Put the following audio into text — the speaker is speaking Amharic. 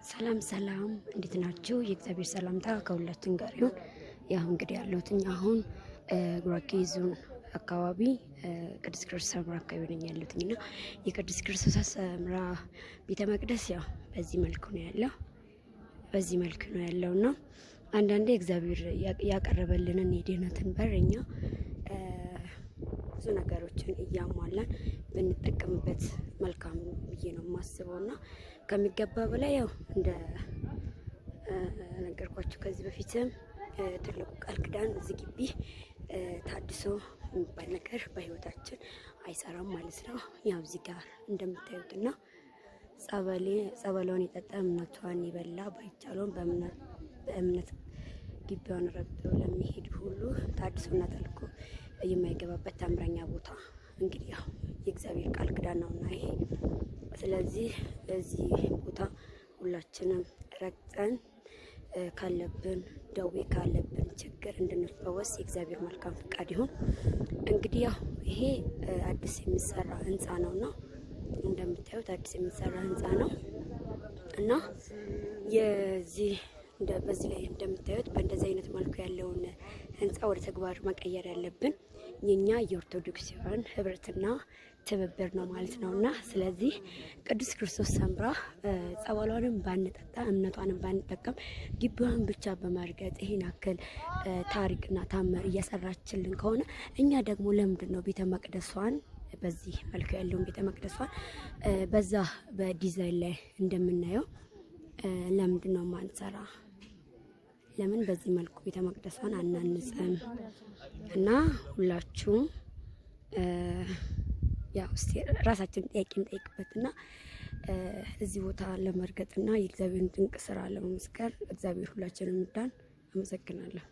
ሰላም ሰላም እንዴት ናችሁ? የእግዚአብሔር ሰላምታ ከሁላችን ጋር ይሁን። ያው እንግዲህ ያለሁት አሁን ጉራጌ ዞን አካባቢ ቅዱስ ክርስቶስ ሰምራ አካባቢ ነኝ ያለሁትና የቅዱስ ክርስቶስ ሰምራ ቤተ መቅደስ ያው በዚህ መልኩ ነው ያለውና አንዳንዴ እግዚአብሔር ያቀረበልንን የድህነትን በረኛ ብዙ ነገሮችን እያሟላን ብንጠቀምበት መልካም ብዬ ነው የማስበውና ከሚገባ በላይ ያው እንደ ነገርኳችሁ ከዚህ በፊትም ትልቁ ቃል ኪዳን እዚህ ግቢ ታድሶ የሚባል ነገር በህይወታችን አይሰራም ማለት ነው። ያው እዚህ ጋር እንደምታዩትና ጸበሏን የጠጣ እምነቷን ይበላ ባይቻለውን በእምነት ግቢውን ረግጦ ለሚሄድ ሁሉ ታድሶና ተልኮ የማይገባበት ታምረኛ ቦታ እንግዲህ ያው የእግዚአብሔር ቃል ኪዳን ነውና ይሄ። ስለዚህ እዚህ ቦታ ሁላችንም ረግጠን ካለብን ደዌ ካለብን ችግር እንድንፈወስ የእግዚአብሔር መልካም ፍቃድ ይሁን። እንግዲህ ያው ይሄ አዲስ የሚሰራ ህንጻ ነውና እንደምታዩት አዲስ የሚሰራ ህንጻ ነው እና በዚህ ላይ እንደምታዩት በእንደዚህ አይነት መልኩ ያለውን ህንጻ ወደ ተግባር መቀየር ያለብን የኛ የኦርቶዶክሳውያን ህብረትና ትብብር ነው ማለት ነውና ስለዚህ ቅዱስ ክርስቶስ ሰምራ ጸበሏንም ባንጠጣ እምነቷንም ባንጠቀም ግቢዋን ብቻ በማርገጥ ይሄን አክል ታሪክና ታምር እያሰራችልን ከሆነ እኛ ደግሞ ለምንድን ነው ቤተ መቅደሷን በዚህ መልኩ ያለውን ቤተ መቅደሷን በዛ በዲዛይን ላይ እንደምናየው ለምንድን ነው ማንሰራ? ለምን በዚህ መልኩ ቤተ መቅደሷን አናንጽም? እና ሁላችሁም ያው እስቲ ራሳችንን ጥያቄ እንጠይቅበትና እዚህ ቦታ ለመርገጥና የእግዚአብሔርን ድንቅ ስራ ለመመስከር እግዚአብሔር ሁላችንም ይርዳን። አመሰግናለሁ።